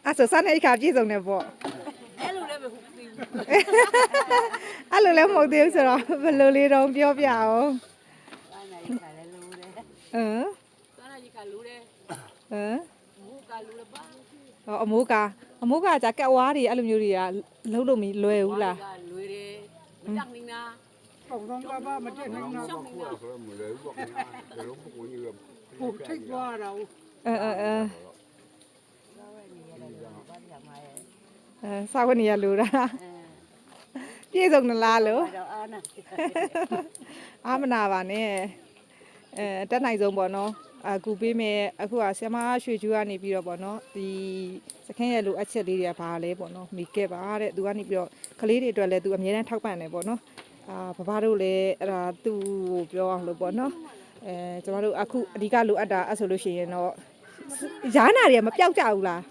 အဲ့ဆိုစားနေခါပြည့်စုံတယ်ပေါ့အဲ့လိုလည်းမဟုတ်သေးဘူးအဲ့လိုလည်းမဟုတ်သေးဘူးဆိုတော့ဘယ်လိုလေးတော့ပြောပြအောင်စားနေခါလည်းလိုတယ်စားနေခါလိုတယ်မိုးကလိုတယ်ပါဟောအမိုးကကြကက်ဝါးတွေအဲ့လိုမျိုးတွေကလှုပ်လို့မလွယ်ဘူးလားလွယ်တယ်မတက်နိုင်နာပုံစံကပါမတက်နိုင်တော့ဘူးဆိုတော့မလဲဘူးပေါ့ကျွန်တော်ပုံကြီးကပုံထိတ်သွားတာစာဝတ်နေရလိုတာပြည့်စုံနလားလို့အာမနာပါနဲ့တက်နိုင်ဆုံးပေါ့နော်အခုပေးမယ်အခုကဆရာမရွှေကျူးကနေပြီးတော့ပေါ့နော်ဒီစခင်းရဲ့လိုအပ်ချက်လေးတွေကဘာလဲပေါ့နော်မိခဲ့ပါတဲ့သူကနေပြီးတော့ကလေးတွေအတွက်လည်းသူအများနဲ့ထောက်ပံ့တယ်ပေါ့နော်ဘဘတို့လည်းအဲ့ဒါသူ့ကိုပြောအောင်လို့ပေါ့နော်ကျမတို့အခုအဓိကလိုအပ်တာအဲ့ဆိုလို့ရှိရင်တော့ရားနာတွေကမပြောက်ကြဘူးလား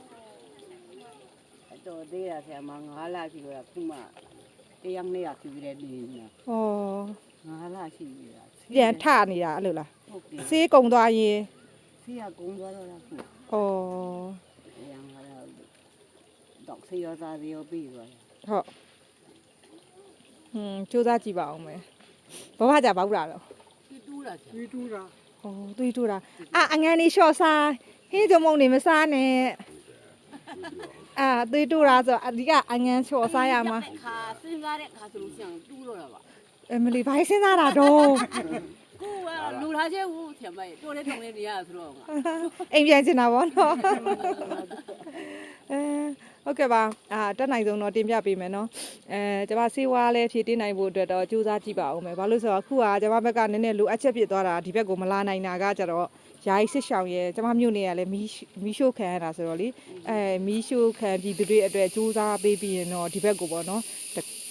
တော်သေးတာဆရာမ9လရှိလို့ခုမှတရားနဲ့ရပြီလေနေဩ9လရှိပြီလားပြန်ထနေတာအဲ့လိုလားဆေးကုံသွားရင်ဆေးကကုံသွားတော့လားခုဩတရားကတော့ဆေးရောသားရောပြီးသွားတယ်ဟုတ်စူးစမ်းကြည့်ပါအောင်မယ်ဘဘကြပါဘူးလားတော့တူးတာဒီတူတာဩသွေးတူတာအငန်းလေးရှော့စားဟင်းကြုံမုံနေမစားနဲ့သွေးတူတာဆိုအဓိကအငန်းရှော့စားရမှာခါစဉ်းစားတဲ့ခါဆိုလို့ရှိရင်တူးတော့တာပါမလီဘိုင်းစဉ်းစားတာတော့ကိုကလူထားချက်ဦးဆရာမတော်တဲ့တုံးလေးနေရဆိုတော့အိမ်ပြန်ချင်တာပေါ့နော်ဟုတ်ကဲ့ပါတက်နိုင်ဆုံးတော့တင်ပြပေးမယ်နော်ကျမစေးဝါးလဲဖြည့်တင်းနိုင်ဖို့အတွက်တော့စူးစမ်းကြည့်ပါဦးမယ်ဘာလို့ဆိုတော့အခုကကျမဘက်ကနည်းနည်းလိုအပ်ချက်ဖြစ်သွားတာဒီဘက်ကိုမလာနိုင်တာကကြတော့ယာယီစစ်ဆောင်ရဲ့ကျမမြို့နေရလဲမီးရှို့ခံရတာဆိုတော့လေမီးရှို့ခံပြီးတွေအတွက်စူးစမ်းပေးပြီးရင်တော့ဒီဘက်ကိုပေါ့နော်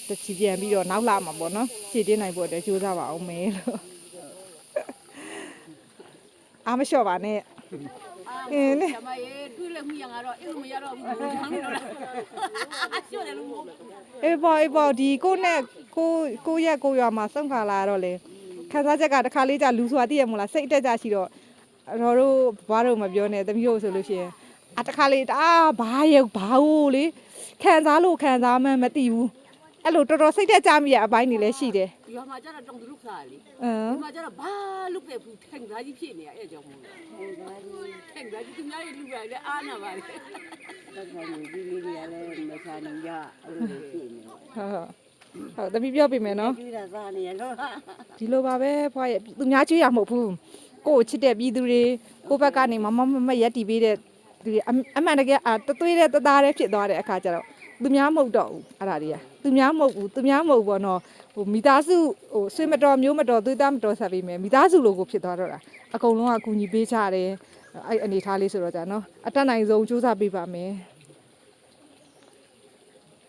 တချီပြန်ပြီးတော့နောက်လာမှာပေါ့နော်ဖြည့်တင်းနိုင်ဖို့အတွက်စူးစမ်းပါအောင်မယ်လို့အားမလျှော့ပါနဲ့ဆရာမရေတွေးလည်းမရတော့အဲ့လိုမရတော့ဘူးခေါင်းနေတော့လားရှော့တယ်လို့အေးပေါ့ဒီကိုနဲ့ကိုရက်ကိုရွာမှာစုံခါလာတော့လေခန်းစားချက်ကတစ်ခါလေးကြာလူဆိုတာသိရမို့လားစိတ်တက်ကြရှိတော့တော်တို့ဘွားတို့မပြောနဲ့တမီးတို့ဆိုလို့ရှိရင်တစ်ခါလေးဘာဟုတ်လေခံစားလို့ခံစားမှမသိဘူးအဲ့လိုတော်တော်စိတ်တက်ကြမိရအပိုင်းတွေလည်းရှိတယ်ရွာမှာကျတော့တောင်သူလူစားလေဒီမှာကျတော့ဘာလုခဲ့ဘူးထိုင်သားကြီးဖြစ်နေရအဲ့ကြောင့်မို့ထိုင်သားကြီးသူများရဲ့လူရလည်းအားနာပါလေတက်တယ်ဒီလေးတွေကလည်းမစားနိုင်ကြအဲ့လိုဖြစ်နေဟုတ်တမီးပြောပြမယ်နော်ကျွေးတာစားနေရတော့ဒီလိုပါပဲဖွားရဲ့သူများကျွေးရမဟုတ်ဘူးကို့ချစ်တဲ့ပြည်သူတွေကိုဘက်ကနေမရက်တီပေးတဲ့သူတွေအမှန်တကယ်သွေးတဲ့တသားတဲ့ဖြစ်သွားတဲ့အခါကျတော့သူများမဟုတ်တော့ဘူးအဲ့ဒါတွေကသူများမဟုတ်ဘူးပေါ့နော်မိသားစုဆွေမတော်မျိုးမတော်သွေးသားမတော်ဆက်ပြီးမယ်မိသားစုလိုကိုဖြစ်သွားတော့တာအကုန်လုံးကကူညီပေးကြတယ်အဲ့အနေထားလေးဆိုတော့ကြာနော်အတက်နိုင်ဆုံးစူးစမ်းပေးပါမယ်